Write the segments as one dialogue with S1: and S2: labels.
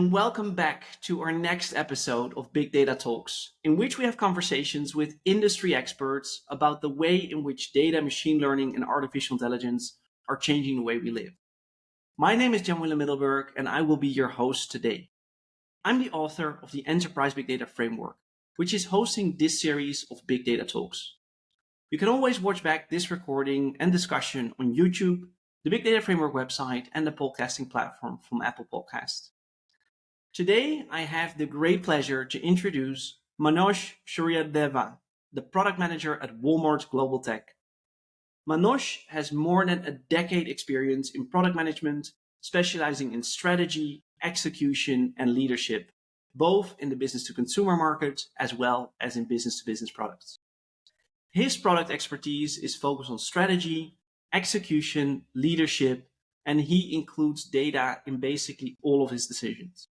S1: and welcome back to our next episode of Big Data Talks, in which we have conversations with industry experts about the way in which data, machine learning, and artificial intelligence are changing the way we live. My name is jan-willem, and I will be your host today. I'm the author of the Enterprise Big Data Framework, which is hosting this series of Big Data Talks. You can always watch back this recording and discussion on YouTube, the Big Data Framework website, and the podcasting platform from Apple Podcasts. Today, I have the great pleasure to introduce Manoj Suryadevara, the product manager at Walmart Global Tech. Manoj has more than a decade experience in product management, specializing in strategy, execution, and leadership, both in the business-to-consumer market as well as in business-to-business products. His product expertise is focused on strategy, execution, leadership, and he includes data in basically all of his decisions.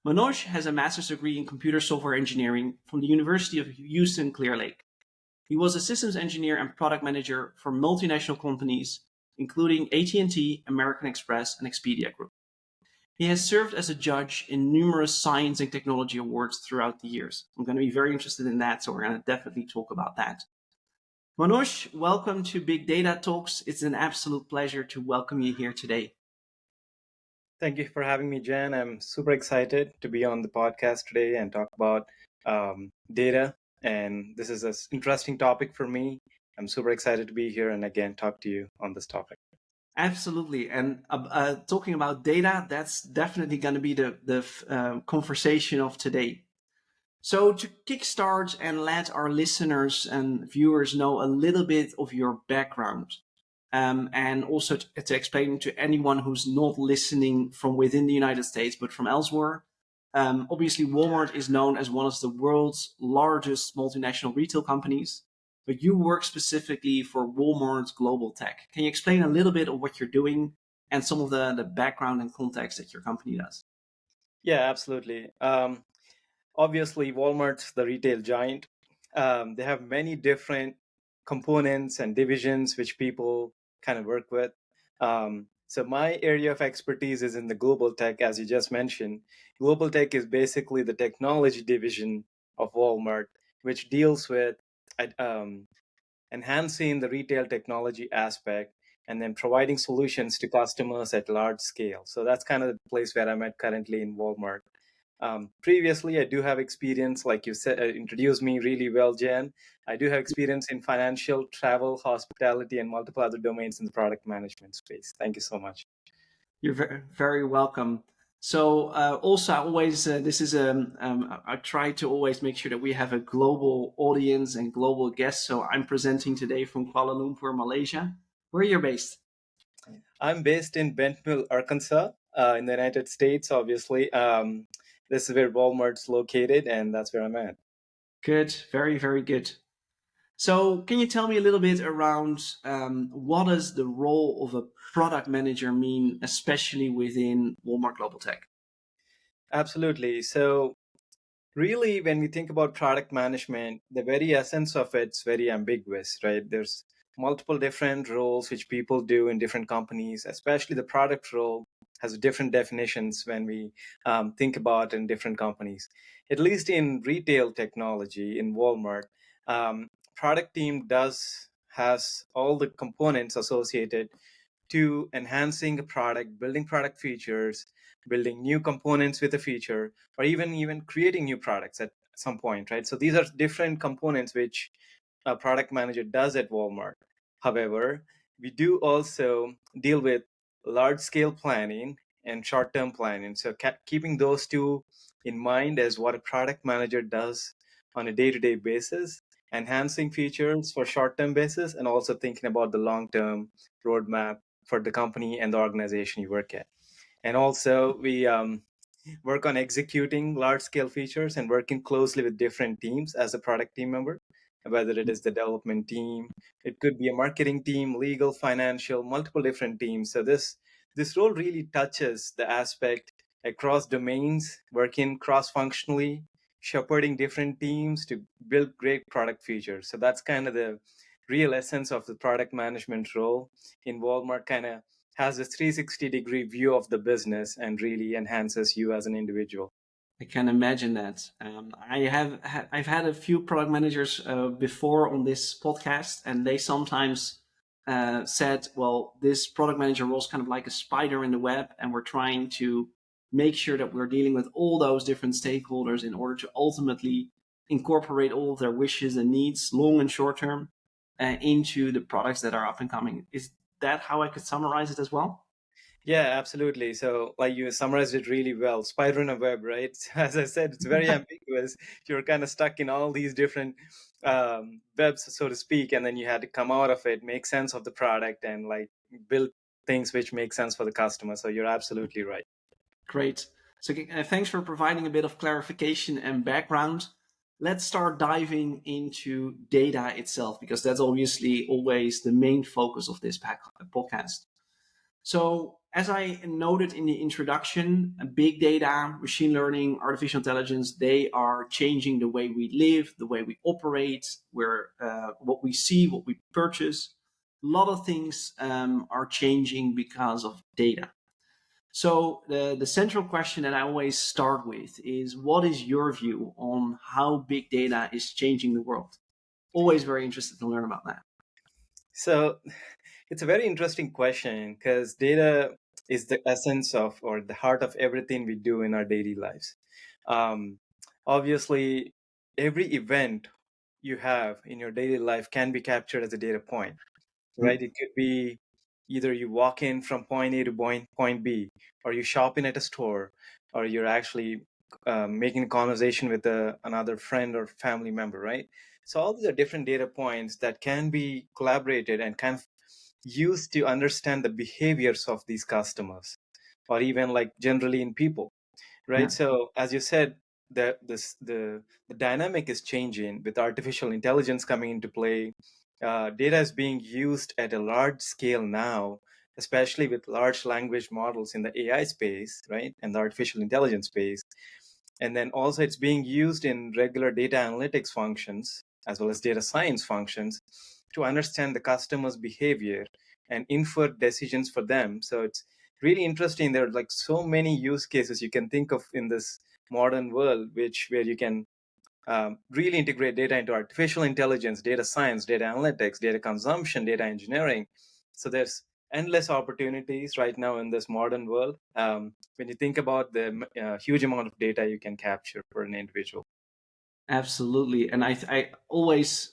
S1: Manoj has a master's degree in computer software engineering from the University of Houston Clear Lake. He was a systems engineer and product manager for multinational companies, including AT&T, American Express, and Expedia Group. He has served as a judge in numerous science and technology awards throughout the years. I'm going to be very interested in that, so we're going to definitely talk about that. Manoj, welcome to Big Data Talks. It's an absolute pleasure to welcome you here today.
S2: Thank you for having me, Jan. I'm super excited to be on the podcast today and talk about data. And this is an interesting topic for me. I'm super excited to be here and again talk to you on this topic.
S1: Absolutely. And talking about data, that's definitely going to be the conversation of today. So to kickstart and let our listeners and viewers know a little bit of your background, and also to explain to anyone who's not listening from within the United States, but from elsewhere. Obviously, Walmart is known as one of the world's largest multinational retail companies, but you work specifically for Walmart Global Tech. Can you explain a little bit of what you're doing and some of the background and context that your company does?
S2: Yeah, absolutely. Obviously, Walmart's the retail giant. They have many different components and divisions which people kind of work with. So my area of expertise is in the global tech, as you just mentioned. Global tech is basically the technology division of Walmart, which deals with um, enhancing the retail technology aspect and then providing solutions to customers at large scale. So that's kind of the place where I'm at currently in Walmart. Previously, I do have experience, like you said, introduced me really well, Jan. I do have experience in financial, travel, hospitality, and multiple other domains in the product management space. Thank you so much.
S1: You're very, very welcome. So also, I always I try to always make sure that we have a global audience and global guests. So I'm presenting today from Kuala Lumpur, Malaysia. Where you're based?
S2: I'm based in Bentonville, Arkansas, in the United States. Obviously, this is where Walmart's located, and that's where I'm at.
S1: Good, very, very good. So can you tell me a little bit around what does the role of a product manager mean, especially within Walmart Global Tech?
S2: Absolutely. So, really, when we think about product management, the very essence of it's very ambiguous, right? There's multiple different roles which people do in different companies, especially the product role has different definitions when we think about in different companies. At least in retail technology in Walmart, product team does has all the components associated to enhancing a product, building product features, building new components with a feature, or even creating new products at some point, right? So these are different components which a product manager does at Walmart. However, we do also deal with large scale planning and short term planning. So keeping those two in mind as what a product manager does on a day to day basis, enhancing features for short term basis, and also thinking about the long term roadmap for the company and the organization you work at. And also, we work on executing large scale features and working closely with different teams as a product team member, whether it is the development team, it could be a marketing team, legal, financial, multiple different teams. So this role really touches the aspect across domains, working cross functionally, shepherding different teams to build great product features. So that's kind of the real essence of the product management role in Walmart, kind of has a 360-degree view of the business and really enhances you as an individual.
S1: I can imagine that. I've had a few product managers before on this podcast, and they sometimes said, "Well, this product manager role is kind of like a spider in the web, and we're trying to make sure that we're dealing with all those different stakeholders in order to ultimately incorporate all of their wishes and needs, long and short term, into the products that are up and coming." Is that how I could summarize it as well?
S2: Yeah, absolutely. So, like you summarized it really well. Spider in a web, right? As I said, it's very ambiguous. You're kind of stuck in all these different webs, so to speak, and then you had to come out of it, make sense of the product, and like build things which make sense for the customer. So, you're absolutely right.
S1: Great. So thanks for providing a bit of clarification and background. Let's start diving into data itself, because that's obviously always the main focus of this podcast. So, as I noted in the introduction, big data, machine learning, artificial intelligence, they are changing the way we live, the way we operate, what we see, what we purchase. A lot of things are changing because of data. So the central question that I always start with is, what is your view on how big data is changing the world? Always very interested to learn about that.
S2: So, it's a very interesting question because data is the essence of or the heart of everything we do in our daily lives. Um, Obviously, every event you have in your daily life can be captured as a data point, right?
S1: Mm.
S2: It could be either you walk in from point A to point B, or you shop in at a store, or you're actually making a conversation with another friend or family member, right? So all these are different data points that can be collaborated and kind of used to understand the behaviors of these customers, or even like generally in people, right?
S1: Yeah,
S2: So as you said, the dynamic is changing with artificial intelligence coming into play. Data is being used at a large scale now, especially with large language models in the AI space, right, and the artificial intelligence space. And then also it's being used in regular data analytics functions as well as data science functions to understand the customer's behavior and infer decisions for them. So it's really interesting. There are like so many use cases you can think of in this modern world, which where you can really integrate data into artificial intelligence, data science, data analytics, data consumption, data engineering. So there's endless opportunities right now in this modern world when you think about the huge amount of data you can capture for an individual.
S1: absolutely. And I always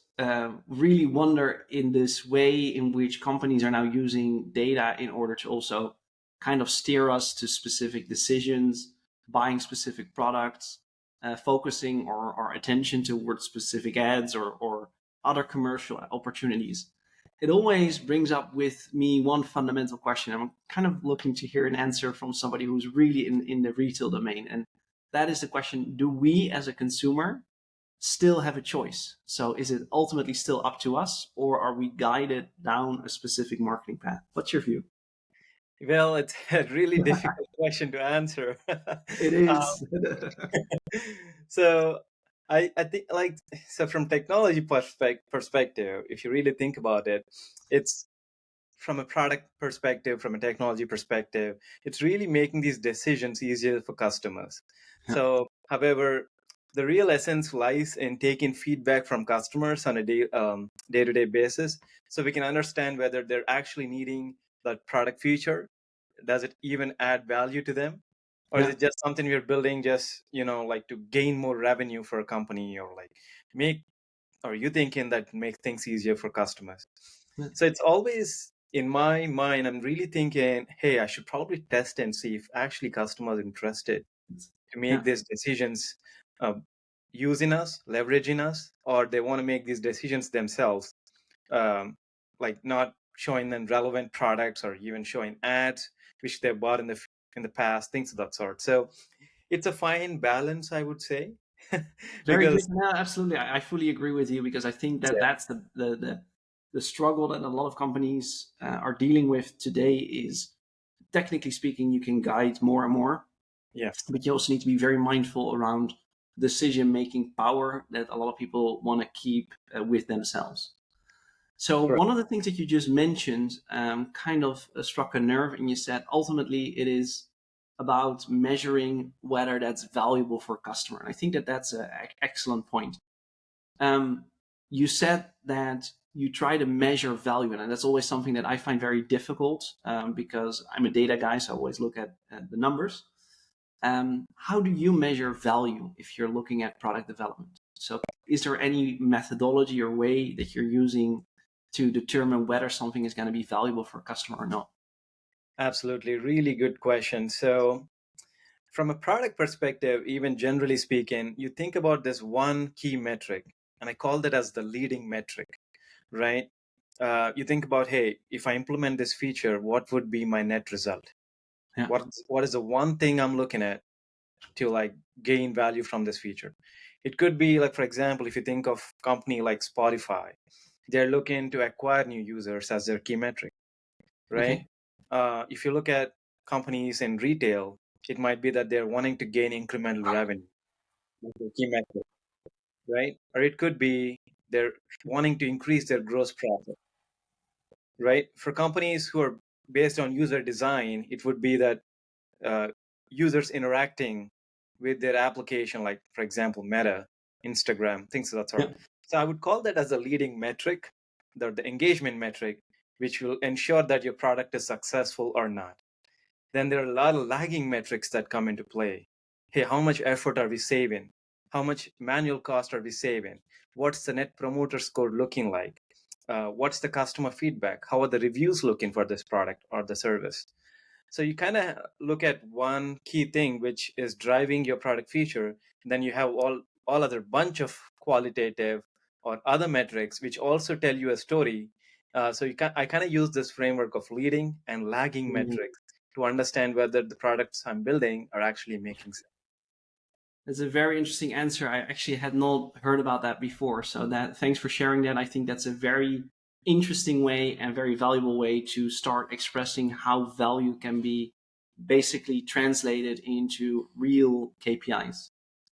S1: really wonder in this way in which companies are now using data in order to also kind of steer us to specific decisions, buying specific products, focusing our attention towards specific ads or other commercial opportunities. It always brings up with me one fundamental question. I'm kind of looking to hear an answer from somebody who's really in the retail domain. And that is the question: do we as a consumer still have a choice? So is it ultimately still up to us, or are we guided down a specific marketing path? What's your view?
S2: Well, it's a really difficult question to answer.
S1: It
S2: um,
S1: is.
S2: so I think like so from technology perspective, if you really think about it, it's from a product perspective, from a technology perspective, it's really making these decisions easier for customers.
S1: Yeah,
S2: So, however, the real essence lies in taking feedback from customers on a day-to-day basis, so we can understand whether they're actually needing that product feature. Does it even add value to them, or is
S1: yeah,
S2: it just something we're building just like to gain more revenue for a company, or like make or you thinking that make things easier for customers?
S1: yeah.
S2: So it's always in my mind, I'm really thinking, hey, I should probably test and see if actually customers are interested to make
S1: Yeah.
S2: these decisions, uh, using us, leveraging us, or they want to make these decisions themselves, um, like not showing them relevant products or even showing ads which they bought in the past, things of that sort. So it's a fine balance, I would say,
S1: Very good.
S2: because
S1: No, absolutely. I fully agree with you, because I think that that's the struggle that a lot of companies are dealing with today. Is, technically speaking, you can guide more and more,
S2: yeah.
S1: but you also need to be very mindful around decision making power that a lot of people want to keep with themselves. So
S2: Correct.
S1: one of the things that you just mentioned kind of struck a nerve, and you said ultimately it is about measuring whether that's valuable for a customer. And I think that that's an excellent point. Um, you said that you try to measure value, and that's always something that I find very difficult because I'm a data guy, so I always look at the numbers. How do you measure value if you're looking at product development? So, is there any methodology or way that you're using to determine whether something is going to be valuable for a customer or not?
S2: Absolutely. Really good question. So, from a product perspective, even generally speaking, you think about this one key metric, and I call that as the leading metric, right? You think about, hey, if I implement this feature, what would be my net result?
S1: Yeah.
S2: What is the one thing I'm looking at to like gain value from this feature? It could be like, for example, if you think of company like Spotify, they're looking to acquire new users as their key metric, right?
S1: Okay.
S2: If you look at companies in retail, it might be that they're wanting to gain incremental revenue, that's their key metric, right? Or it could be they're wanting to increase their gross profit, right? For companies who are based on user design, it would be that uh, users interacting with their application, like for example, Meta, Instagram, things of that sort.
S1: Yeah.
S2: So I would call that as a leading metric, the engagement metric, which will ensure that your product is successful or not. Then there are a lot of lagging metrics that come into play. Hey, how much effort are we saving? How much manual cost are we saving? What's the net promoter score looking like? What's the customer feedback? How are the reviews looking for this product or the service? So you kind of look at one key thing which is driving your product feature, and then you have all other bunch of qualitative or other metrics which also tell you a story. I kind of use this framework of leading and lagging
S1: Mhm.
S2: metrics to understand whether the products I'm building are actually making sense.
S1: That's a very interesting answer. I actually had not heard about that before. So that thanks for sharing that. I think that's a very interesting way and very valuable way to start expressing how value can be basically translated into real KPIs.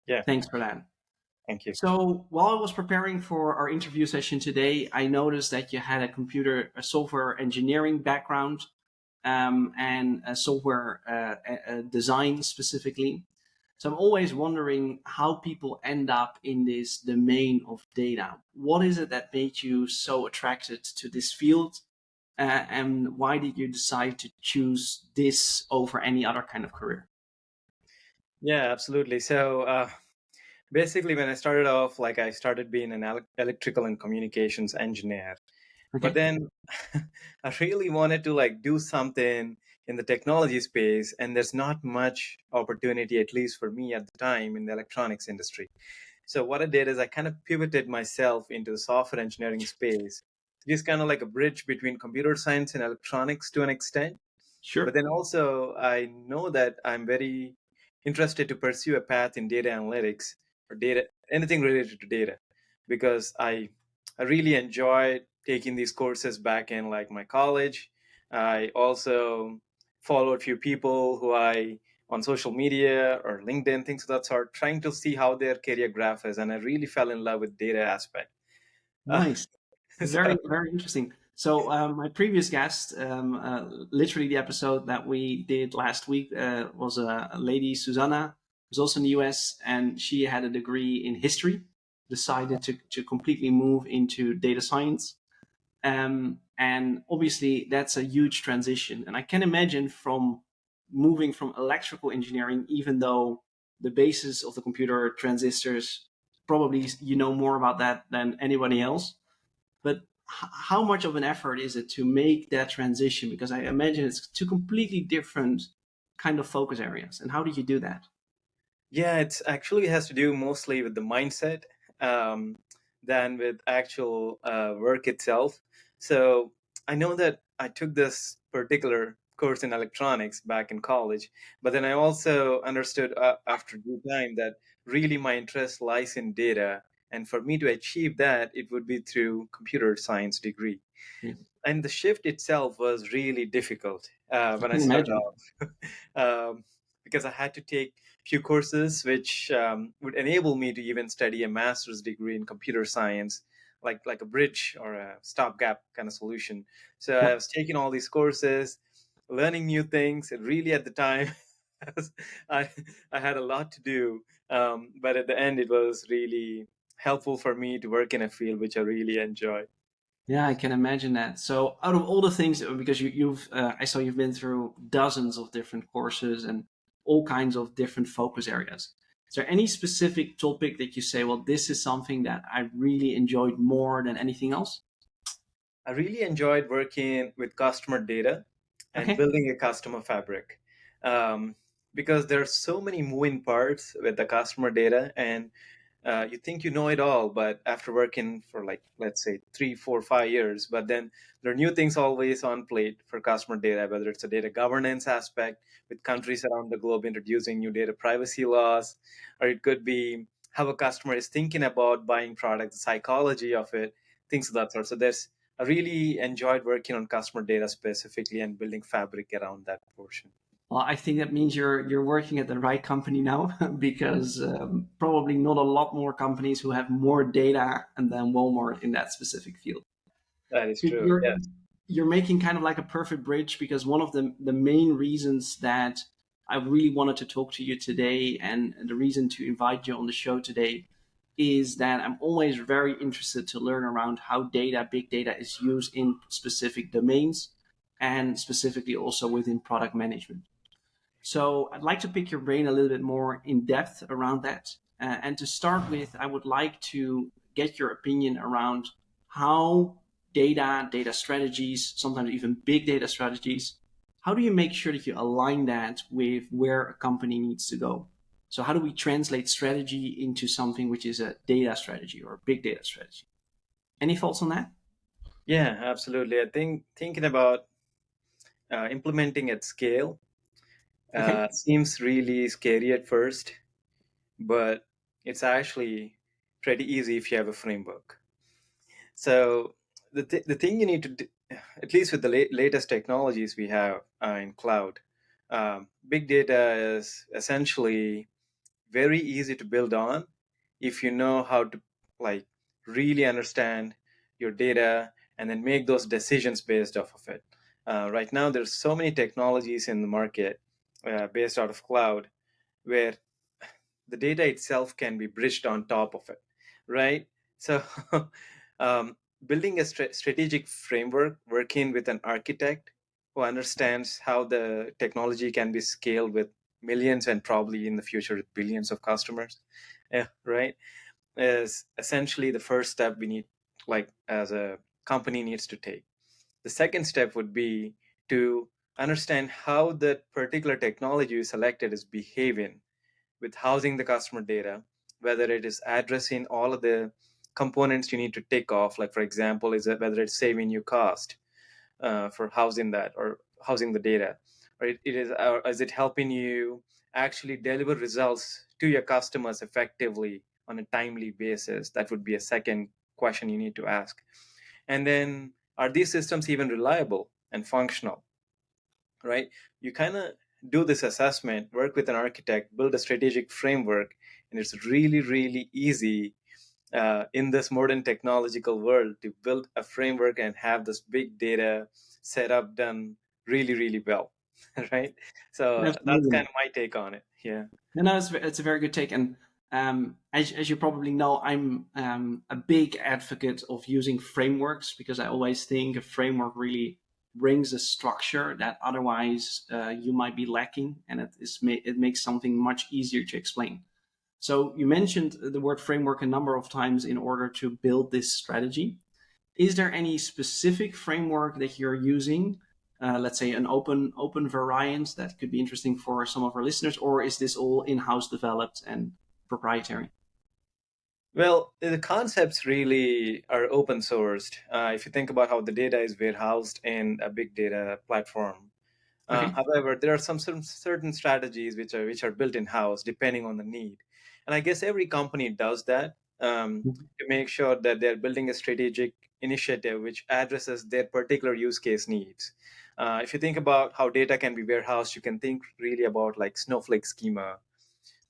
S2: Yeah,
S1: Thanks for that.
S2: thank you.
S1: So while I was preparing for our interview session today, I noticed that you had a software engineering background, and a software design specifically. So I'm always wondering how people end up in this domain of data. What is it that made you so attracted to this field? And why did you decide to choose this over any other kind of career?
S2: Yeah, absolutely. So basically, when I started off, like I started being an electrical and communications engineer. But
S1: Okay,
S2: then I really wanted to like do something in the technology space, and there's not much opportunity, at least for me at the time, in the electronics industry. So what I did is I kind of pivoted myself into the software engineering space. It's kind of like a bridge between computer science and electronics to an extent. But
S1: sure.
S2: then also, I know that I'm very interested to pursue a path in data analytics or data, anything related to data, because I really enjoyed taking these courses back in like my college. I also followed a few people who I on social media or LinkedIn, things of that sort, trying to see how their career graph is, and I really fell in love with data aspect. Uh,
S1: Nice.
S2: so
S1: Very, very interesting. So, my previous guest, literally the episode that we did last week, was a lady, Susanna, who's also in the US, and she had a degree in history, decided to completely move into data science. And obviously, that's a huge transition. And I can imagine from moving from electrical engineering, even though the basis of the computer transistors, probably you know more about that than anybody else, but how much of an effort is it to make that transition? Because I imagine it's two completely different kind of focus areas. And how did you do that?
S2: yeah, it's actually has to do mostly with the mindset um, than with actual work itself. So I know that I took this particular course in electronics back in college, but then I also understood after due time that really my interest lies in data, and for me to achieve that, it would be through computer science degree.
S1: Yeah,
S2: And the shift itself was really difficult
S1: I
S2: when I
S1: can
S2: started
S1: imagine.
S2: off, because I had to take few courses which would enable me to even study a master's degree in computer science. like a bridge or a stopgap kind of solution. So I
S1: Yeah.
S2: was taking all these courses, learning new things, and really at the time, I I had a lot to do. But at the end, it was really helpful for me to work in a field which I really enjoy.
S1: Yeah, I can imagine that. So, out of all the things, because I saw you've been through dozens of different courses and all kinds of different focus areas. Is there any specific topic that you say, well, this is something that I really enjoyed more than anything else?
S2: I really enjoyed working with customer data and
S1: Okay.
S2: building a customer fabric, um, because there are so many moving parts with the customer data, and you think you know it all, but after working for, like, let's say 3 4 5 years, but then there are new things always on plate for customer data, whether it's a data governance aspect with countries around the globe introducing new data privacy laws, or it could be how a customer is thinking about buying products, the psychology of it, things of that sort. So there's I really enjoyed working on customer data specifically and building fabric around that portion.
S1: Well, I think that means you're working at the right company now, because probably not a lot more companies who have more data and than Walmart in that specific field.
S2: That is
S1: You're
S2: true.
S1: you're
S2: Yes.
S1: you're making kind of like a perfect bridge, because one of the main reasons that I really wanted to talk to you today, and the reason to invite you on the show today, is that I'm always very interested to learn around how big data is used in specific domains, and specifically also within product management. So I'd like to pick your brain a little bit more in depth around that. And to start with, I would like to get your opinion around how data strategies, sometimes even big data strategies, how do you make sure that you align that with where a company needs to go? So how do we translate strategy into something which is a data strategy or a big data strategy? Any thoughts on that?
S2: Yeah, absolutely. I think thinking about implementing at scale
S1: Okay.
S2: seems really scary at first, but it's actually pretty easy if you have a framework. So the thing you need to do, at least with the latest technologies we have in cloud, big data is essentially very easy to build on if you know how to, like, really understand your data and then make those decisions based off of it. Right now, there's so many technologies in the market based out of cloud where the data itself can be bridged on top of it, right? So, building a strategic framework, working with an architect who understands how the technology can be scaled with millions and probably in the future with billions of customers, yeah, right, is essentially the first step we need, like, as a company needs to take. The second step would be to understand how that particular technology you selected is behaving with housing the customer data, whether it is addressing all of the components you need to take off, like, for example, is it whether it's saving you cost for housing that or housing the data, or is it helping you actually deliver results to your customers effectively on a timely basis? That would be a second question you need to ask. And then, are these systems even reliable and functional, right? You kind of do this assessment, work with an architect, build a strategic framework, and it's really, really easy in this modern technological world to build a framework and have this big data setup done really, really well, right? So that's kind
S1: Absolutely.
S2: of my take on it. Yeah.
S1: No, it's a very good take. And as you probably know, I'm a big advocate of using frameworks, because I always think a framework really brings a structure that otherwise you might be lacking, and it makes something much easier to explain. So you mentioned the word framework a number of times in order to build this strategy. Is there any specific framework that you're using? Let's say an open variant that could be interesting for some of our listeners, or is this all in-house developed and proprietary?
S2: Well, the concepts really are open sourced. If you think about how the data is warehoused in a big data platform,
S1: Okay.
S2: however, there are some certain strategies which are built in house depending on the need, and I guess every company does that to make sure that they're building a strategic initiative which addresses their particular use case needs. If you think about how data can be warehoused, you can think really about like Snowflake schema,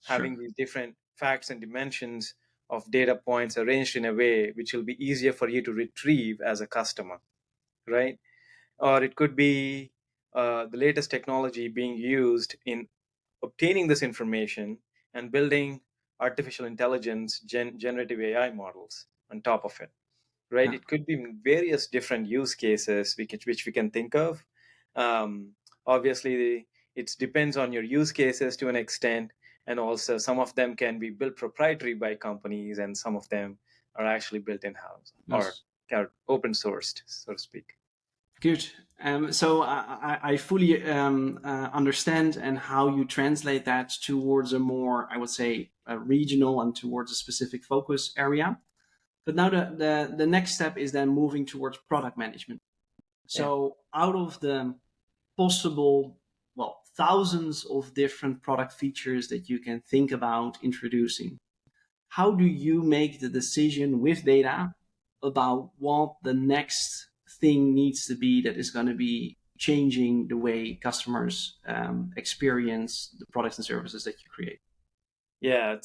S1: Sure.
S2: having these different facts and dimensions of data points arranged in a way which will be easier for you to retrieve as a customer, right? Or it could be the latest technology being used in obtaining this information and building artificial intelligence, generative AI models on top of it, right?
S1: Yeah.
S2: It could be various different use cases which we can think of. Um, Obviously, it depends on your use cases to an extent, and also some of them can be built proprietary by companies, and some of them are actually built in house or
S1: Yes.
S2: are open sourced, so to speak.
S1: Good. So I fully understand and how you translate that towards a more, I would say, regional and towards a specific focus area. But now the next step is then moving towards product management.
S2: Yeah.
S1: So out of the possible, well, thousands of different product features that you can think about introducing, how do you make the decision with data about what the next thing needs to be that is going to be changing the way customers experience the products and services that you create?
S2: Yeah,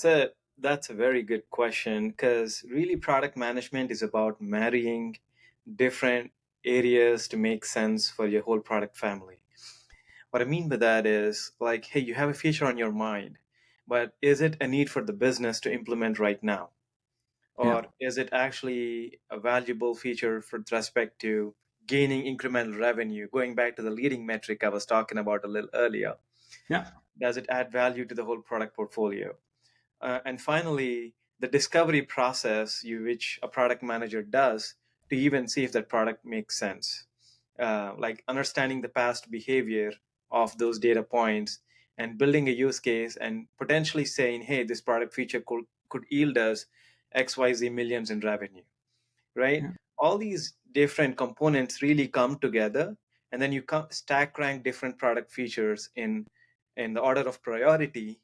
S2: that's a very good question, because really product management is about marrying different areas to make sense for your whole product family. What I mean by that is, like, hey, you have a feature on your mind, but is it a need for the business to implement right now?
S1: Yeah,
S2: Or is it actually a valuable feature with respect to gaining incremental revenue? Going back to the leading metric I was talking about a little earlier,
S1: yeah,
S2: does it add value to the whole product portfolio? And finally, the discovery process which a product manager does to even see if that product makes sense, like understanding the past behavior of those data points and building a use case and potentially saying, hey, this product feature could yield us XYZ millions in revenue, right?
S1: yeah,
S2: All these different components really come together, and then you stack rank different product features in the order of priority,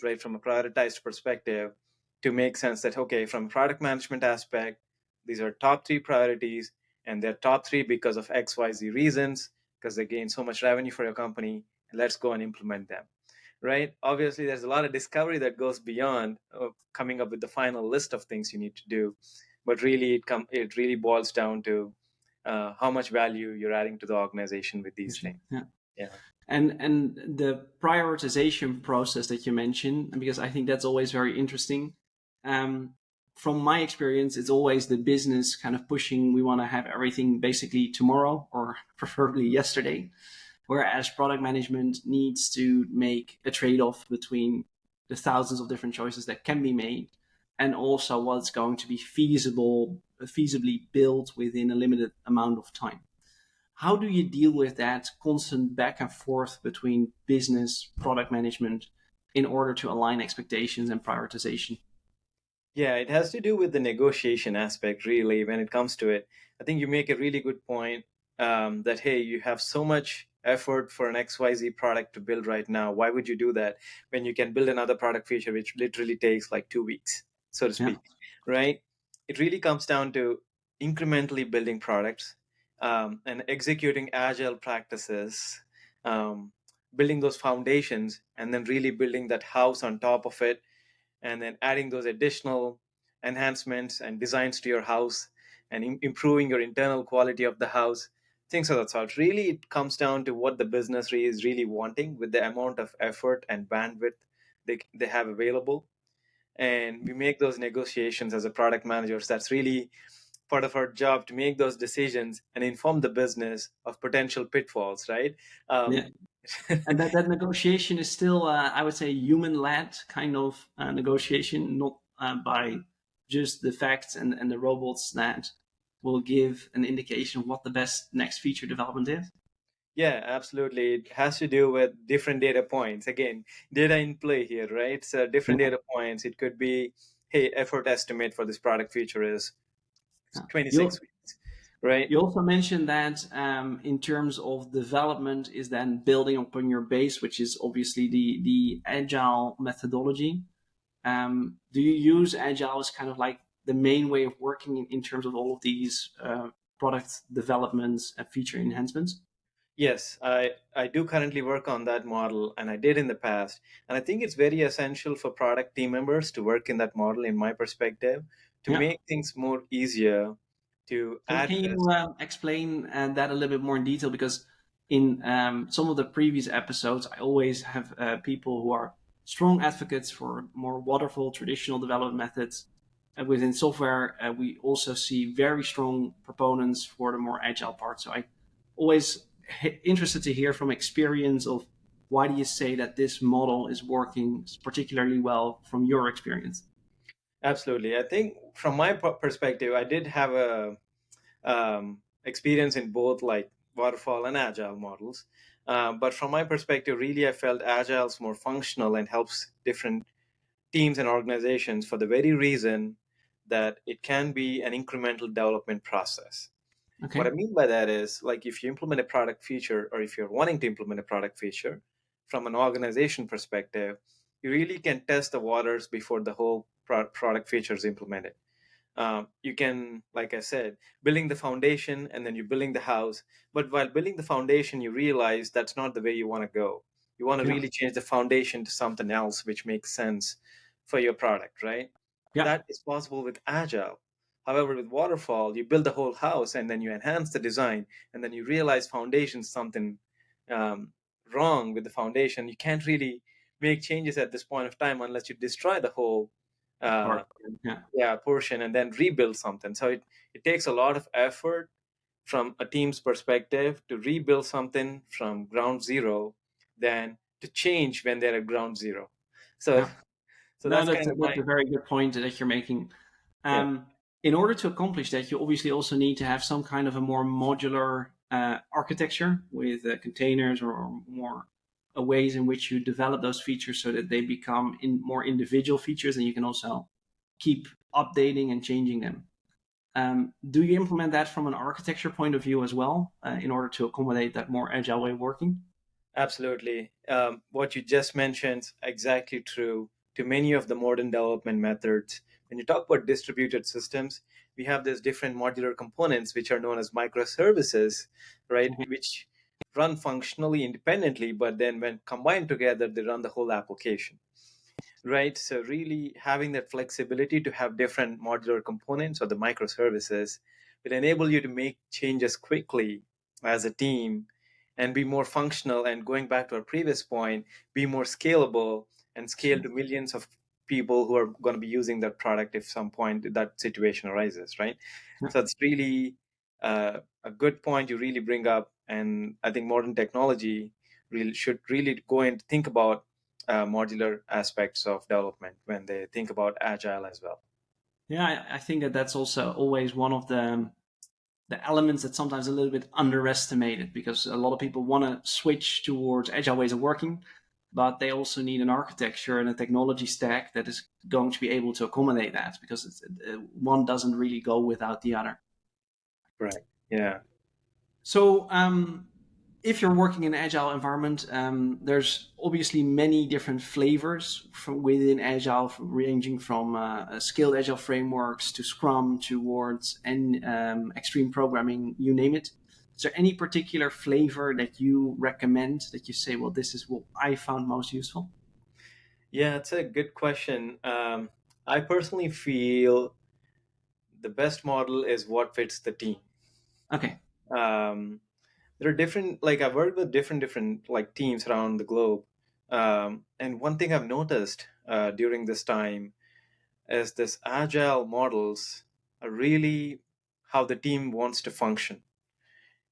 S2: right, from a prioritized perspective, to make sense that, okay, from a product management aspect, these are top three priorities, and they're top three because of XYZ reasons, because they gain so much revenue for your company, and let's go and implement them, right? Obviously, there's a lot of discovery that goes beyond coming up with the final list of things you need to do, but really it really boils down to how much value you're adding to the organization with these things.
S1: yeah.
S2: Yeah.
S1: And the prioritization process that you mentioned, because I think that's always very interesting. Um, from my experience, it's always the business kind of pushing. We want to have everything basically tomorrow, or preferably yesterday. Whereas product management needs to make a trade-off between the thousands of different choices that can be made, and also what's going to be feasibly built within a limited amount of time. How do you deal with that constant back and forth between business, product management, in order to align expectations and prioritization?
S2: Yeah, it has to do with the negotiation aspect, really, when it comes to it. I think you make a really good point, that, hey, you have so much effort for an XYZ product to build right now. Why would you do that when you can build another product feature which literally takes like 2 weeks, so to
S1: Yeah,
S2: speak, right? It really comes down to incrementally building products, and executing agile practices, building those foundations, and then really building that house on top of it, and then adding those additional enhancements and designs to your house, and improving your internal quality of the house, things of that sort. Really, it comes down to what the business is really wanting with the amount of effort and bandwidth they have available. And we make those negotiations as a product managers. That's really part of our job, to make those decisions and inform the business of potential pitfalls, right?
S1: yeah.
S2: um,
S1: And that negotiation is still, I would say, human-led kind of negotiation, not by just the facts and the robots that will give an indication of what the best next feature development is.
S2: Yeah, absolutely. It has to do with different data points. Again, data in play here, right? So different
S1: Yeah,
S2: data points. It could be, hey, effort estimate for this product feature is
S1: yeah.
S2: 26 weeks, right?
S1: You also mentioned that in terms of development is then building upon your base, which is obviously the agile methodology. Do you use agile as kind of like the main way of working in terms of all of these product developments and feature enhancements?
S2: Yes, I do currently work on that model, and I did in the past. And I think it's very essential for product team members to work in that model, in my perspective, to
S1: Yeah.
S2: make things more easier to
S1: Can
S2: address.
S1: you explain that a little bit more in detail? Because in some of the previous episodes, I always have people who are strong advocates for more waterfall traditional development methods. Within software, we also see very strong proponents for the more agile part. So I always interested to hear from experience of why do you say that this model is working particularly well from your experience?
S2: Absolutely. I think from my perspective, I did have a experience in both like waterfall and agile models. But from my perspective, really, I felt agile is more functional and helps different teams and organizations for the very reason that it can be an incremental development process. What I
S1: Okay.
S2: mean by that is, like, if you implement a product feature or if you're wanting to implement a product feature from an organization perspective, you really can test the waters before the whole product feature is implemented. You can, like I said, building the foundation and then you're building the house. But while building the foundation, you realize that's not the way you want to go. You want to
S1: Yeah.
S2: really change the foundation to something else which makes sense for your product, right?
S1: Yeah.
S2: That is possible with Agile. However, with Waterfall, you build the whole house and then you enhance the design, and then you realize foundation's something um, wrong with the foundation. You can't really make changes at this point of time unless you destroy the whole uh,
S1: Part. Yeah.
S2: portion and then rebuild something. So it takes a lot of effort from a team's perspective to rebuild something from ground zero than to change when they're at ground zero. So
S1: Yeah.
S2: so
S1: No,
S2: that's kind of
S1: that's
S2: my.
S1: a very good point that you're making.
S2: Yeah,
S1: Um, in order to accomplish that, you obviously also need to have some kind of a more modular architecture with containers or more ways in which you develop those features so that they become more individual features, and you can also keep updating and changing them. Do you implement that from an architecture point of view as well, in order to accommodate that more agile way of working?
S2: absolutely. What you just mentioned is exactly true to many of the modern development methods. When you talk about distributed systems, we have these different modular components which are known as microservices, right?
S1: Mhm.
S2: Which run functionally independently, but then when combined together, they run the whole application. Right. So really having that flexibility to have different modular components or the microservices will enable you to make changes quickly as a team and be more functional. And going back to our previous point, be more scalable and scale to millions of people who are going to be using that product if some point that situation arises. Right.
S1: Yeah.
S2: So it's really a good point you really bring up. And I think modern technology really should really go and think about modular aspects of development when they think about agile as well.
S1: Yeah, I think that that's also always one of the elements that's sometimes a little bit underestimated because a lot of people want to switch towards agile ways of working, but they also need an architecture and a technology stack that is going to be able to accommodate that because one doesn't really go without the other.
S2: Right. Yeah.
S1: So, if you're working in an agile environment, there's obviously many different flavors from within agile, ranging from scaled agile frameworks to Scrum towards and extreme programming, you name it. Is there any particular flavor that you recommend that you say, well, this is what I found most useful?
S2: Yeah, it's a good question. I personally feel the best model is what fits the team.
S1: Okay.
S2: Um, there are different, like I've worked with different like teams around the globe. And one thing I've noticed during this time is this agile models are really how the team wants to function.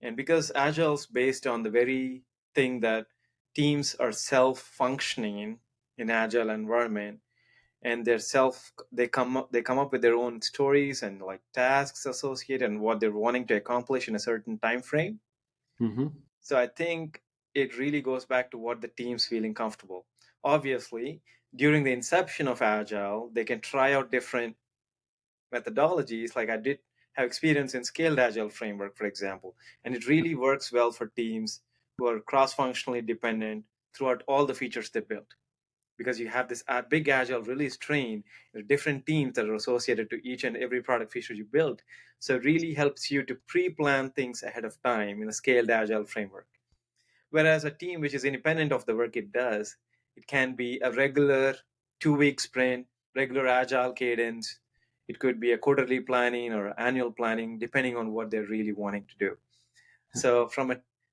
S2: And because Agile is based on the very thing that teams are self-functioning in Agile environment, and they come up with their own stories and like tasks associated and what they're wanting to accomplish in a certain time frame.
S1: Mm-hmm.
S2: So I think it really goes back to what the team's feeling comfortable. Obviously, during the inception of Agile, they can try out different methodologies. Like I did have experience in scaled agile framework, for example, and it really works well for teams who are cross-functionally dependent throughout all the features they built, because you have this big agile release train. There are different teams that are associated to each and every product feature you build, so it really helps you to pre-plan things ahead of time in a scaled agile framework. Whereas a team which is independent of the work it does, it can be a regular 2 week sprint, regular agile cadence. It could be a quarterly planning or annual planning, depending on what they're really wanting to do. So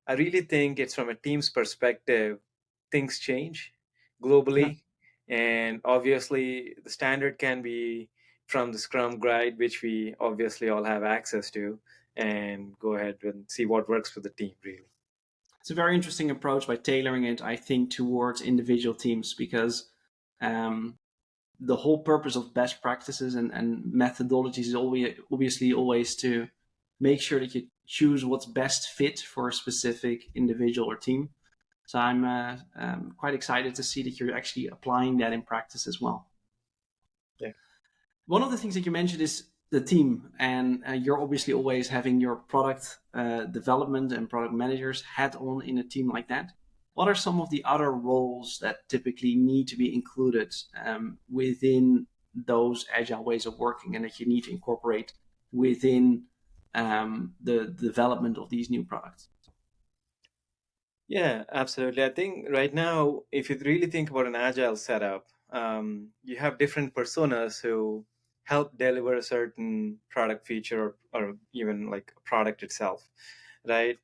S2: I really think it's from a team's perspective, things change
S1: Yeah.
S2: globally, and obviously the standard can be from the Scrum guide, which we obviously all have access to, and go ahead and see what works for the team really.
S1: It's a very interesting approach by tailoring it, I think, towards individual teams because um, the whole purpose of best practices and methodologies is always obviously always to make sure that you choose what's best fit for a specific individual or team. So I'm quite excited to see that you're actually applying that in practice as well.
S2: Yeah.
S1: One of the things that you mentioned is the team, and you're obviously always having your product development and product managers hat on in a team like that. What are some of the other roles that typically need to be included within those agile ways of working and that you need to incorporate within the development of these new products?
S2: Yeah, absolutely. I think right now, if you really think about an agile setup, you have different personas who help deliver a certain product feature, or even like a product itself, right?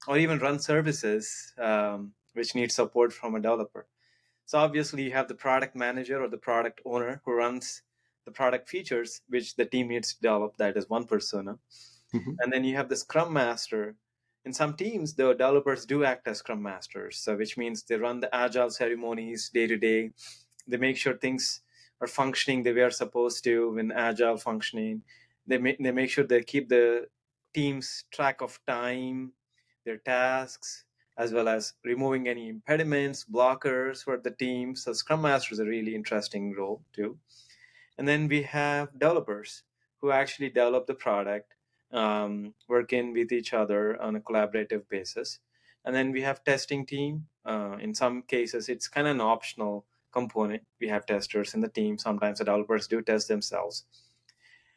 S2: Or even run services which need support from a developer. So obviously, you have the product manager or the product owner who runs the product features which the team needs to develop. That is one persona.
S1: Mhm.
S2: And then you have the scrum master. In some teams, the developers do act as scrum masters, so which means they run the agile ceremonies day to day. They make sure things are functioning the way they're supposed to in agile functioning. They make sure they keep the teams track of time, their tasks, as well as removing any impediments, blockers for the team. So scrum master is a really interesting role too. And then we have developers who actually develop the product, working with each other on a collaborative basis. And then we have testing team. In some cases, it's kind of an optional component. We have testers in the team. Sometimes the developers do test themselves.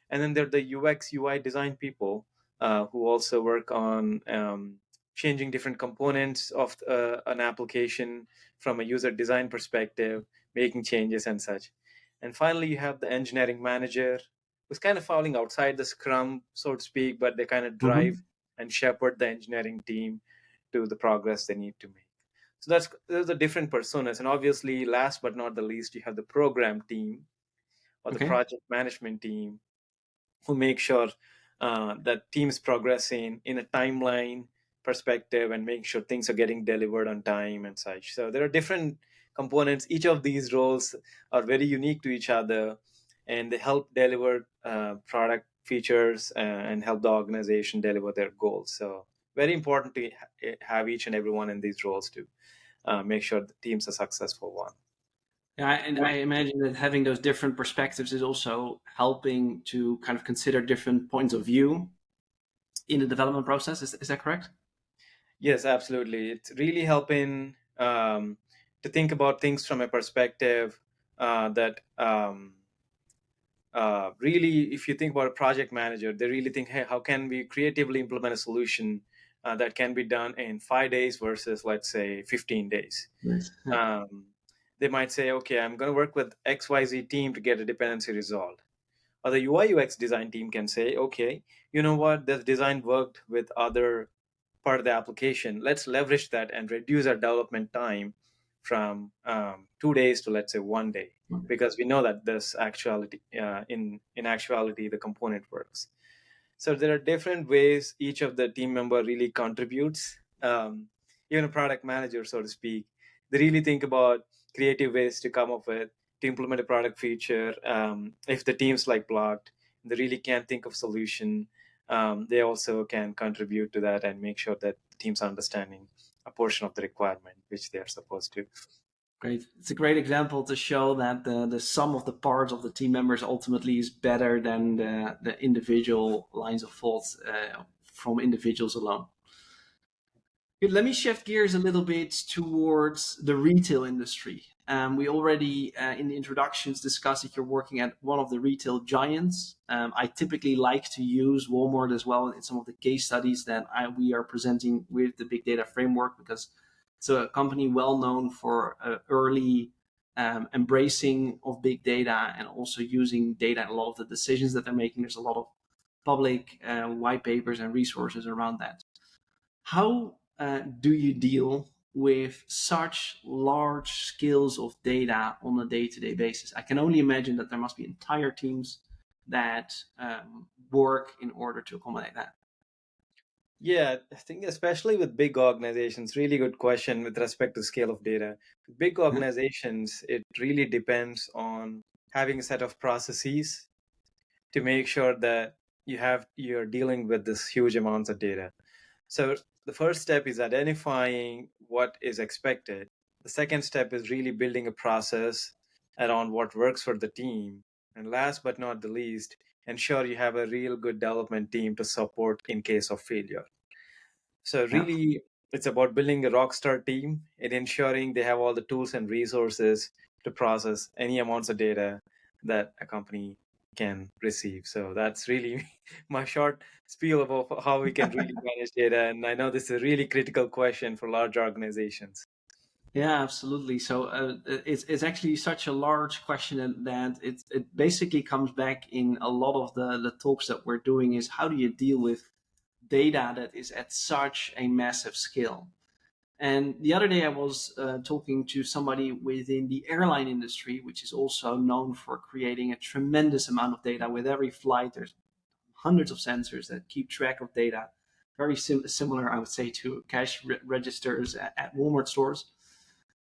S2: And then there are the UX UI design people who also work on changing different components of an application from a user design perspective, making changes and such. And finally, you have the engineering manager who's kind of falling outside the scrum, so to speak, but they kind of drive
S1: Mhm.
S2: and shepherd the engineering team to the progress they need to make. So those are different personas. And obviously, last but not the least, you have the program team or the
S1: Okay.
S2: project management team who make sure that teams progressing in a timeline perspective and make sure things are getting delivered on time and such. So there are different components. Each of these roles are very unique to each other, and they help deliver product features and help the organization deliver their goals. So very important to have each and every one in these roles to make sure the team's a successful one.
S1: Yeah, and I imagine that having those different perspectives is also helping to kind of consider different points of view in the development process. Is that correct?
S2: Yes, absolutely. It's really helping to think about things from a perspective that really, if you think about a project manager, they really think, hey, how can we creatively implement a solution that can be done in 5 days versus, let's say, 15 days?
S1: Right. Yeah.
S2: Um, they might say, okay, I'm going to work with XYZ team to get a dependency resolved. Or the UI UX design team can say, okay, you know what, this design worked with other part of the application. Let's leverage that and reduce our development time from 2 days to, let's say, one day,
S1: Okay.
S2: because we know that this actuality, in actuality, the component works. So there are different ways each of the team member really contributes. Even a product manager, so to speak, they really think about creative ways to come up with to implement a product feature. If the team's like blocked, they really can't think of solution. They also can contribute to that and make sure that the team's understanding a portion of the requirement which they are supposed to.
S1: Great. It's a great example to show that the sum of the parts of the team members ultimately is better than the individual lines of thought from individuals alone. Good, let me shift gears a little bit towards the retail industry. We already, in the introductions, discussed that you're working at one of the retail giants. I typically like to use Walmart as well in some of the case studies that we are presenting with the big data framework because It's a company well known for early embracing of big data and also using data in a lot of the decisions that they're making. There's a lot of public white papers and resources around that. How do you deal with such large scales of data on a day-to-day basis? I can only imagine that there must be entire teams that work in order to accommodate that.
S2: Yeah, I think especially with big organizations, really good question with respect to scale of data. With big
S1: Yeah,
S2: organizations, it really depends on having a set of processes to make sure that you're dealing with this huge amounts of data. So the first step is identifying what is expected. The second step is really building a process around what works for the team. And last but not the least, ensure you have a real good development team to support in case of failure. So
S1: yeah.
S2: really, it's about building a rock star team and ensuring they have all the tools and resources to process any amounts of data that a company can receive. So that's really my short spiel about how we can really manage data. And I know this is a really critical question for large organizations.
S1: Yeah, absolutely. So it's actually such a large question that it basically comes back in a lot of the talks that we're doing is how do you deal with data that is at such a massive scale? And the other day I was talking to somebody within the airline industry, which is also known for creating a tremendous amount of data. With every flight, there's hundreds of sensors that keep track of data. Very similar, I would say, to cash registers at Walmart stores.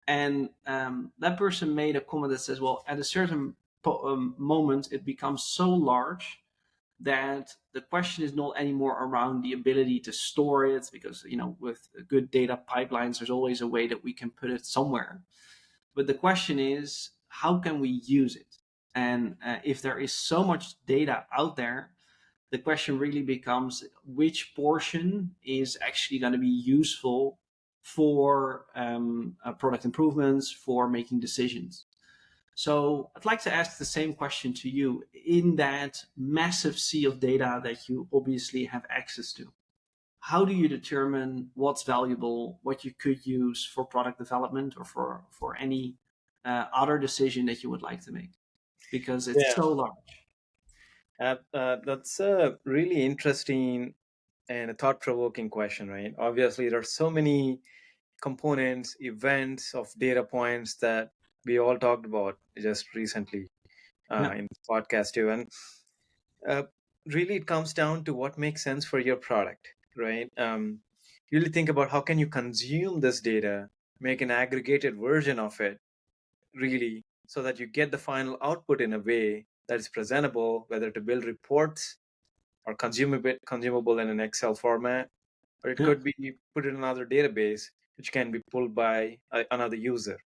S1: And that person made a comment that says, well, at a certain moment, it becomes so large that the question is not anymore around the ability to store it, because with good data pipelines, there's always a way that we can put it somewhere. But the question is, how can we use it? And if there is so much data out there, the question really becomes which portion is actually going to be useful for product improvements, for making decisions. So I'd like to ask the same question to you. In that massive sea of data that you obviously have access to, how do you determine what's valuable, what you could use for product development or for any other decision that you would like to make? Because it's
S2: Yeah,
S1: so large.
S2: that's a really interesting and a thought-provoking question, right? Obviously, there are so many components, events of data points that we all talked about just recently
S1: Yeah.
S2: in this podcast too. And uh, really, it comes down to what makes sense for your product, right? You really think about how can you consume this data, make an aggregated version of it, really, so that you get the final output in a way that is presentable, whether to build reports or consumable in an Excel format, or it
S1: Yeah.
S2: could be put in another database which can be pulled by another user.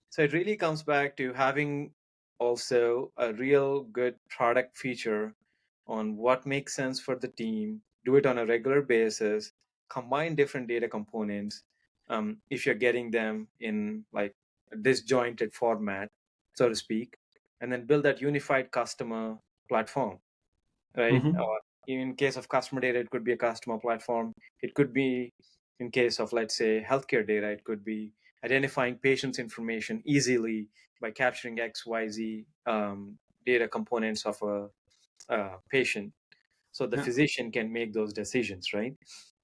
S2: So it really comes back to having also a real good product feature on what makes sense for the team, do it on a regular basis, combine different data components if you're getting them in like a disjointed format, so to speak, and then build that unified customer platform, right?
S1: Hmm.
S2: In case of customer data, it could be a customer platform. It could be, in case of, let's say, healthcare data, it could be identifying patients' information easily by capturing XYZ data components of a patient. So the
S1: Yeah.
S2: physician can make those decisions, right?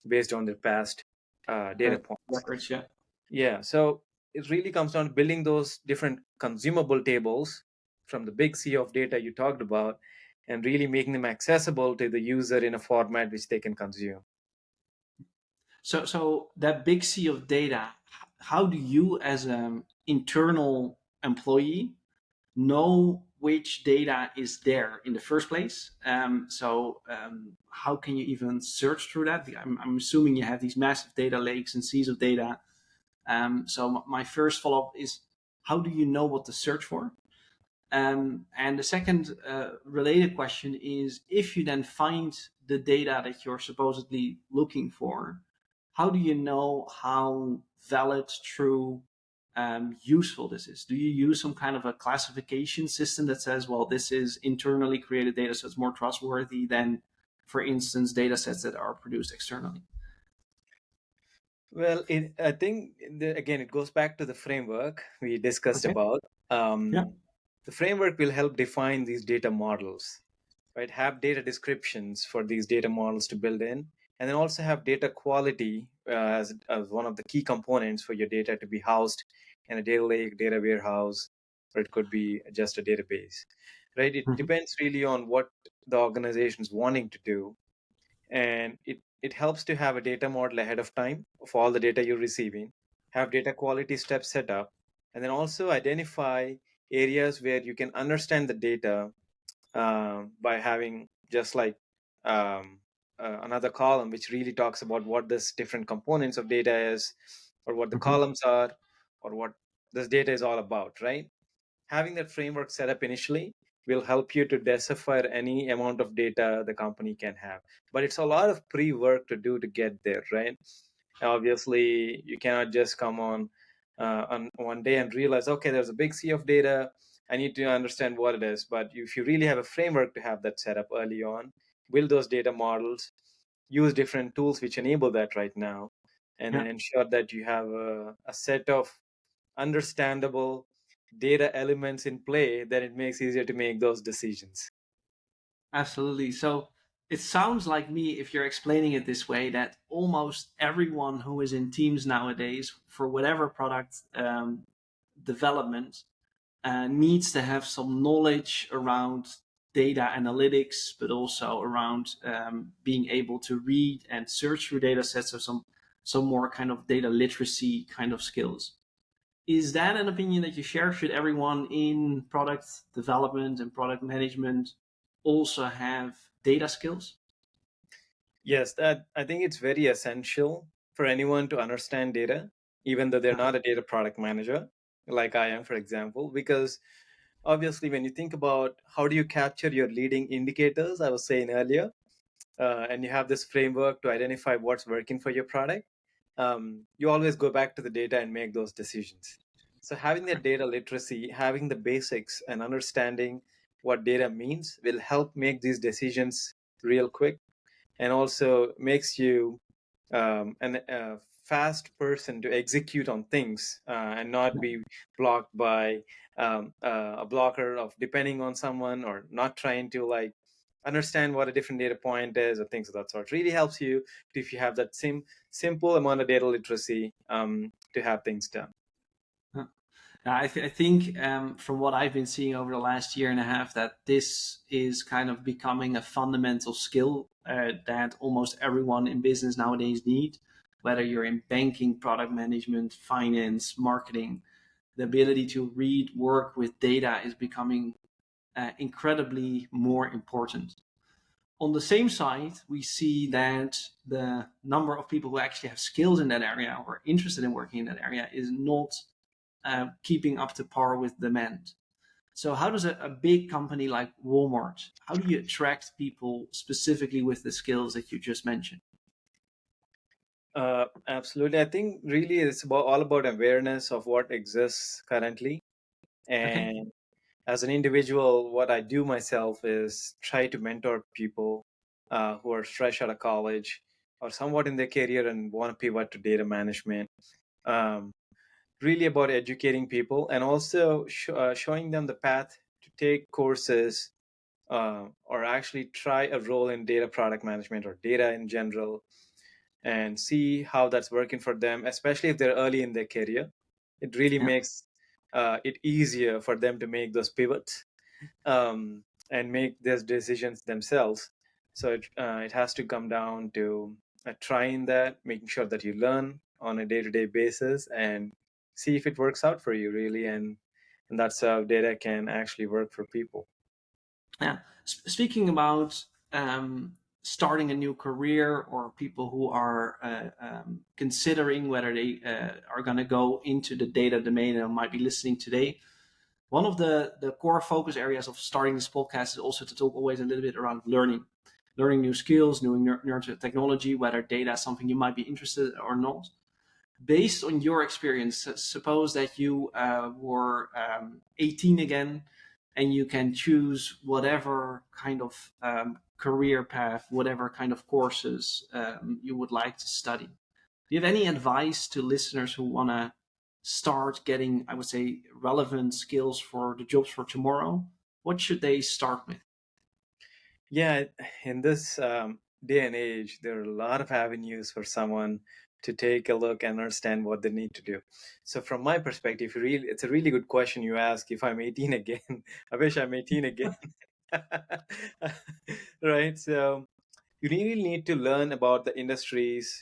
S2: Based on their past data points.
S1: Records. Yeah.
S2: Yeah. So it really comes down to building those different consumable tables from the big sea of data you talked about and really making them accessible to the user in a format which they can consume.
S1: So that big sea of data, how do you as an internal employee know which data is there in the first place? How can you even search through that? I'm assuming you have these massive data lakes and seas of data. So my first follow up is, how do you know what to search for? And the second related question is, if you then find the data that you're supposedly looking for, how do you know how valid, true, useful this is? Do you use some kind of a classification system that says, well, this is internally created data, so it's more trustworthy than, for instance, data sets that are produced externally?
S2: Well, I think again it goes back to the framework we discussed
S1: Okay.
S2: about.
S1: Yeah.
S2: The framework will help define these data models, right? Have data descriptions for these data models to build in, and then also have data quality as one of the key components for your data to be housed in a data lake, data warehouse, or it could be just a database, right? It
S1: Mhm.
S2: depends really on what the organization is wanting to do, and it helps to have a data model ahead of time of all the data you're receiving, have data quality steps set up, and then also identify areas where you can understand the data by having just like another column which really talks about what this different components of data is, or what the
S1: Mhm.
S2: columns are, or what this data is all about, right? Having that framework set up initially will help you to decipher any amount of data the company can have. But it's a lot of pre-work to do to get there, right? Obviously, you cannot just come on one day and realize, okay, there's a big sea of data. I need to understand what it is. But if you really have a framework to have that set up early on, build those data models, use different tools which enable that right now, and then
S1: Yeah.
S2: ensure that you have a set of understandable data elements in play, then it makes easier to make those decisions.
S1: Absolutely. So it sounds like me, if you're explaining it this way, that almost everyone who is in teams nowadays for whatever product development needs to have some knowledge around data analytics, but also around being able to read and search through data sets, or some more kind of data literacy kind of skills. Is that an opinion that you share? Should everyone in product development and product management also have data skills?
S2: Yes, that I think it's very essential for anyone to understand data, even though they're
S1: Uh-huh.
S2: not a data product manager, like I am, for example, because obviously when you think about how do you capture your leading indicators, I was saying earlier, and you have this framework to identify what's working for your product, you always go back to the data and make those decisions. So having that data literacy, having the basics and understanding what data means will help make these decisions real quick, and also makes you a fast person to execute on things, and not be blocked by a blocker of depending on someone, or not trying to like understand what a different data point is, or things of that sort. Really helps you if you have that simple amount of data literacy, to have things done.
S1: Uh, I think from what I've been seeing over the last year and a half, that this is kind of becoming a fundamental skill that almost everyone in business nowadays need, whether you're in banking, product management, finance, marketing. The ability to read, work with data is becoming incredibly more important. On the same side, we see that the number of people who actually have skills in that area or are interested in working in that area is not keeping up to par with demand. So, how does a big company like Walmart, how do you attract people specifically with the skills that you just mentioned?
S2: Absolutely, I think really it's about all about awareness of what exists currently.
S1: Okay.
S2: And as an individual, what I do myself is try to mentor people who are fresh out of college or somewhat in their career and want to pivot to data management. Um, Really about educating people, and also showing them the path to take courses, or actually try a role in data product management or data in general, and see how that's working for them, especially if they're early in their career. It really
S1: Yeah.
S2: makes it easier for them to make those pivots, and make these decisions themselves. So it has to come down to trying that, making sure that you learn on a day-to-day basis, and see if it works out for you really, and that's how data can actually work for people.
S1: Yeah. Speaking about starting a new career, or people who are considering whether they are going to go into the data domain and might be listening today, one of the core focus areas of starting this podcast is also to talk always a little bit around learning new skills, new technology, whether data is something you might be interested in or not. Based on your experience, suppose that you were 18 again, and you can choose whatever kind of career path, whatever kind of courses you would like to study. Do you have any advice to listeners who want to start getting, I would say, relevant skills for the jobs for tomorrow? What should they start with?
S2: Yeah, in this day and age, there are a lot of avenues for someone to take a look and understand what they need to do. So, from my perspective, it's a really good question you ask. If I'm 18 again, I wish I'm 18 again. Right? So, you really need to learn about the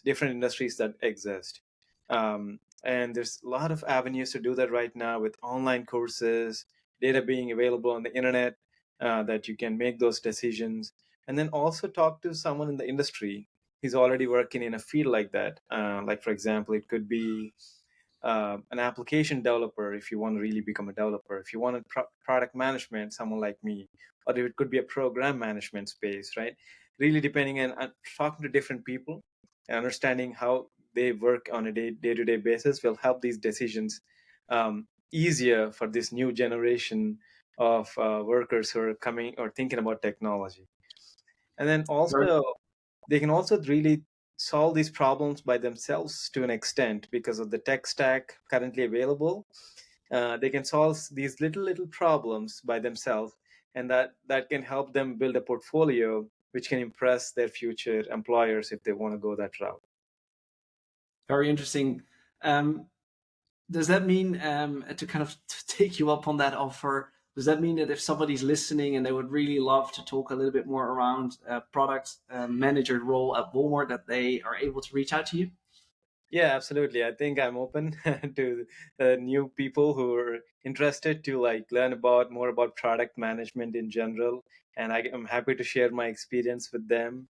S2: different industries that exist. And there's a lot of avenues to do that right now with online courses, data being available on the internet, that you can make those decisions. And then also talk to someone in the industry who's already working in a field like that. Like, for example, it could be an application developer if you want to really become a developer. If you want a product management, someone like me, or it could be a program management space, right? Really depending on talking to different people and understanding how they work on a day-to-day basis will help these decisions easier for this new generation of workers who are coming or thinking about technology. And then
S1: Very,
S2: also they can also really solve these problems by themselves to an extent because of the tech stack currently available. They can solve these little problems by themselves, and that can help them build a portfolio which can impress their future employers if they want to go that route.
S1: very interesting. Um, does that mean, to kind of take you up on that offer, does that mean that if somebody's listening and they would really love to talk a little bit more around product manager role at Walmart, that they are able to reach out to you?
S2: Yeah, absolutely. I think I'm open to new people who are interested to like learn about more about product management in general, and I'm happy to share my experience with them,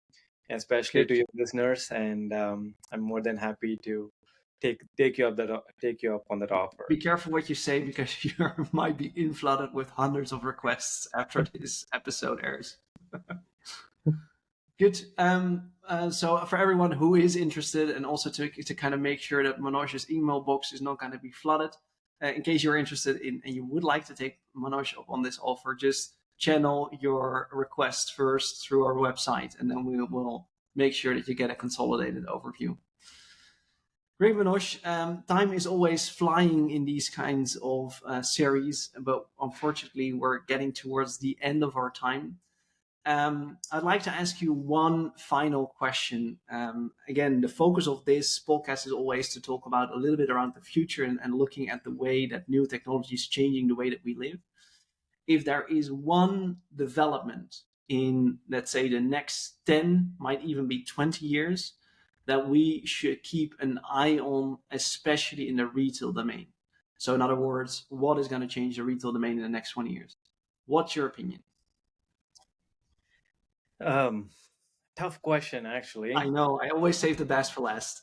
S2: especially
S1: Good.
S2: to your listeners. And I'm more than happy to take you up on that offer.
S1: Be careful what you say because you might be inflooded with hundreds of requests after this episode airs. Good. So for everyone who is interested, and also to kind of make sure that Manoj's email box is not going to be flooded, in case you're interested in and you would like to take Manoj up on this offer, just channel your request first through our website, and then we will make sure that you get a consolidated overview. Great, Manoj. Time is always flying in these kinds of series, but unfortunately, we're getting towards the end of our time. I'd like to ask you one final question. Again, the focus of this podcast is always to talk about a little bit around the future and looking at the way that new technology is changing the way that we live. If there is one development in, let's say, the next 10, might even be 20 years, that we should keep an eye on, especially in the retail domain. So, in other words, what is going to change the retail domain in the next 20 years? What's your opinion?
S2: Um, Tough question,
S1: I
S2: actually.
S1: know. I always save the best for last.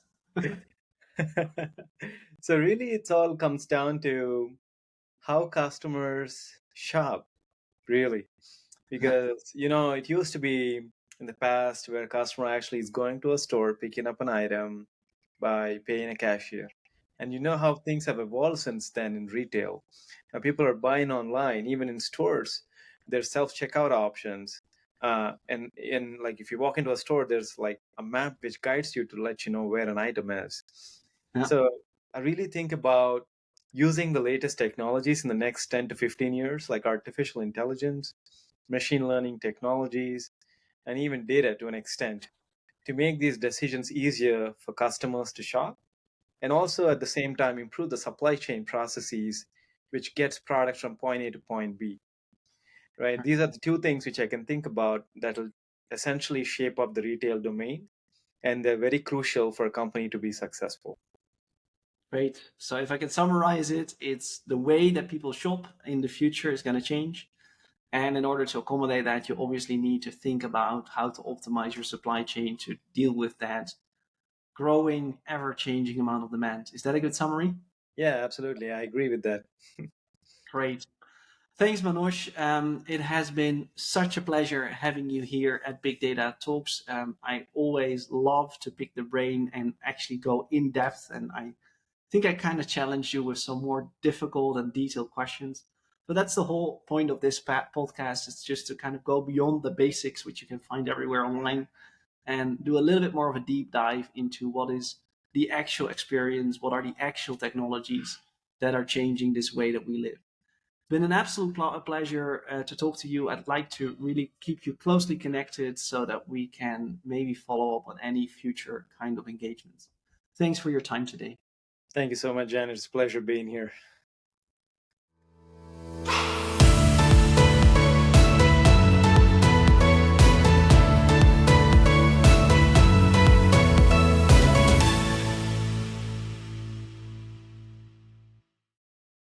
S2: So really, it all comes down to how customers shop, really.
S1: Yeah.
S2: Because it used to be in the past where a customer actually is going to a store picking up an item by paying a cashier, and you know how things have evolved since then in retail. Now people are buying online, even in stores. There's self-checkout options, and like if you walk into a store, there's like a map which guides you to let you know where an item is.
S1: Yeah.
S2: So I really think about using the latest technologies in the next 10 to 15 years, like artificial intelligence, machine learning technologies, and even data to an extent, to make these decisions easier for customers to shop, and also at the same time improve the supply chain processes which gets products from point A to point B. Right? These are the two things which I can think about that will essentially shape up the retail domain, and they're very crucial for a company to be successful.
S1: Great. So if I can summarize it, it's the way that people shop in the future is going to change. And in order to accommodate that, you obviously need to think about how to optimize your supply chain to deal with that growing, ever changing amount of demand. Is that a good summary?
S2: Yeah, absolutely. I agree with that.
S1: Great. Thanks, Manoj. It has been such a pleasure having you here at Big Data Talks. I always love to pick the brain and actually go in depth. And I think I kind of challenged you with some more difficult and detailed questions. But that's the whole point of this podcast. It's just to kind of go beyond the basics, which you can find everywhere online, and do a little bit more of a deep dive into what is the actual experience, what are the actual technologies that are changing this way that we live. Been an absolute pleasure to talk to you. I'd like to really keep you closely connected so that we can maybe follow up on any future kind of engagements. Thanks for your time today.
S2: Thank you so much, Jan. It's a pleasure being here.